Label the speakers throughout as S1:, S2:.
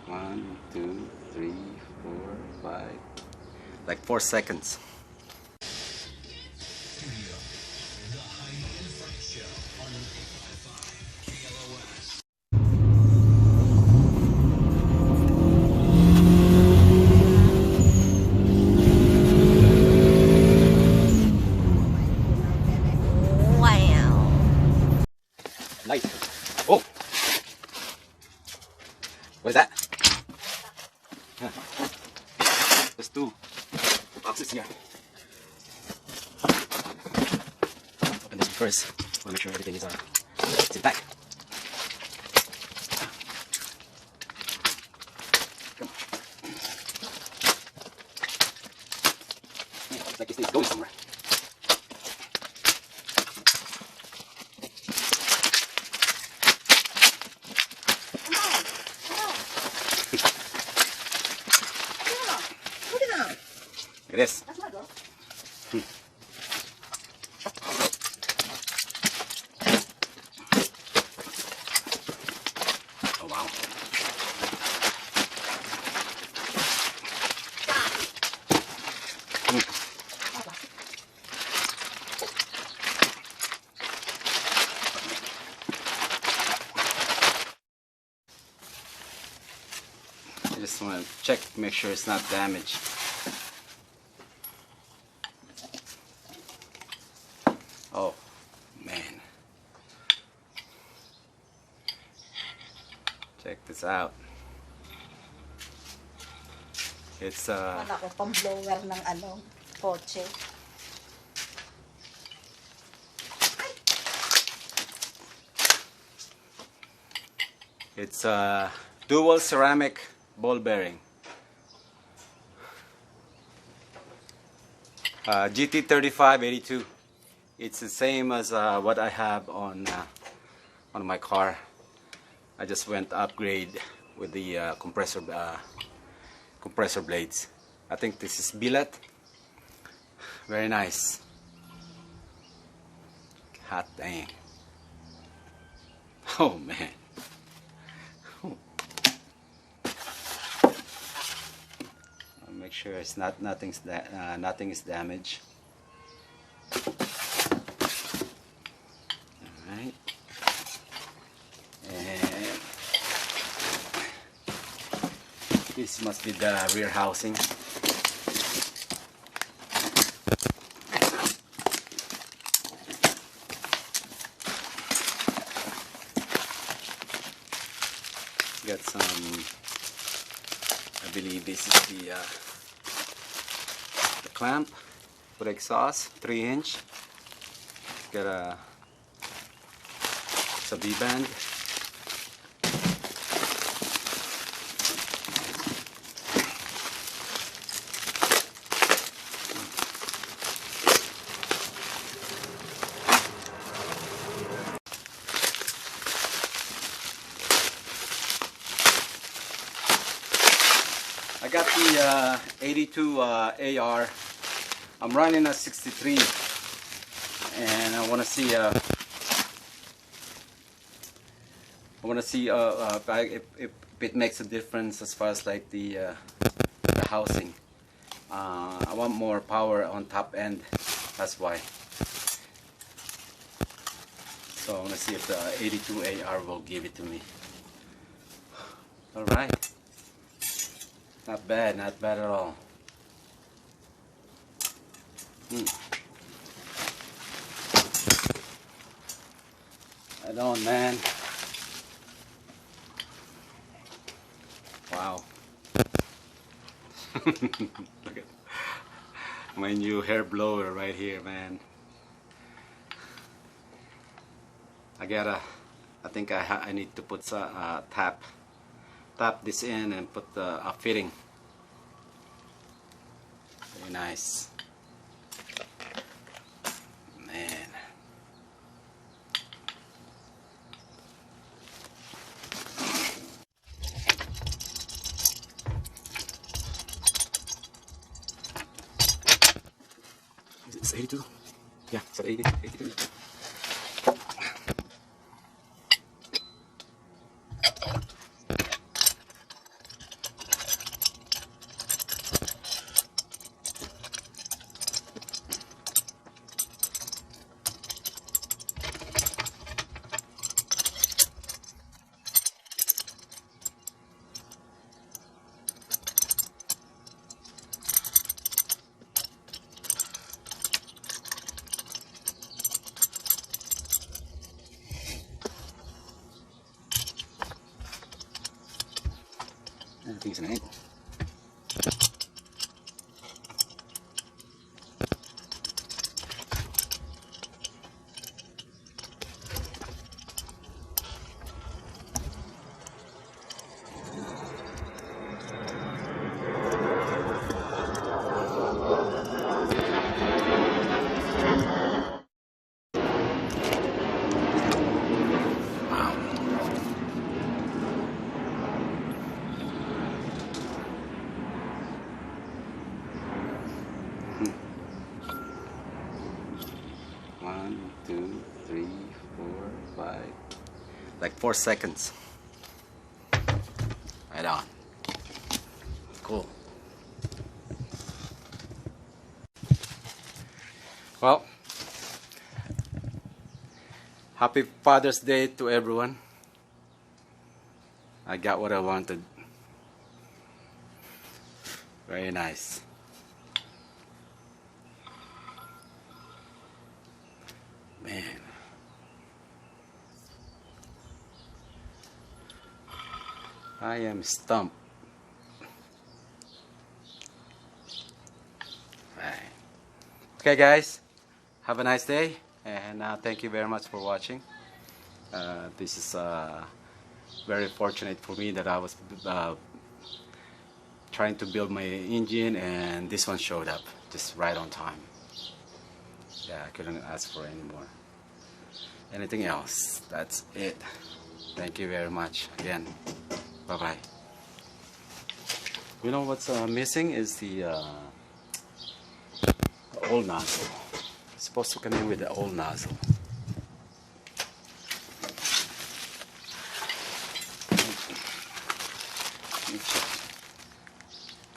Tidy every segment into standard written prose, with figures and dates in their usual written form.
S1: 1, 2, 3, 4, 5. Like 4 seconds. Light. Oh! What is that? There's 2 boxes here. Open this one first. Want to make sure everything is intact. Come on. Yeah, looks like this thing is going somewhere. Look at this. Oh wow. I just want to check, make sure it's not damaged. Oh man, check this out. It's
S2: Wala ko pang blower ng kotse.
S1: It's a dual ceramic ball bearing. GT3582. It's the same as what I have on my car. I just went upgrade with the compressor blades. I think this is billet. Very nice. Hot dang. Oh man. I'll make sure it's nothing is damaged. Alright. And this must be the rear housing. Got some, I believe this is the clamp for the exhaust, 3-inch. Got it's a V-band. I got the 82 AR. I'm running a 63, and I want to see if it makes a difference as far as like the housing. I want more power on top end. That's why. So I want to see if the 82 AR will give it to me. All right. Not bad at all. I don't, man. Wow. Look at my new hair blower right here, man. I think I need to put a tap this in and put a fitting. Very nice, man. Is it 82? Yeah, it's 82. Everything's in it. One, two, three, 4, 5. Like 4 seconds. Right on. Cool. Well, happy Father's Day to everyone. I got what I wanted. Very nice. Man. I am stumped. Right. Okay guys, have a nice day, and thank you very much for watching. This is very fortunate for me that I was trying to build my engine, and this one showed up just right on time. Yeah, I couldn't ask for any more. Anything else? That's it. Thank you very much again. Bye bye. You know what's missing is the old nozzle. It's supposed to come in with the old nozzle.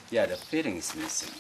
S1: Yeah, the fitting is missing.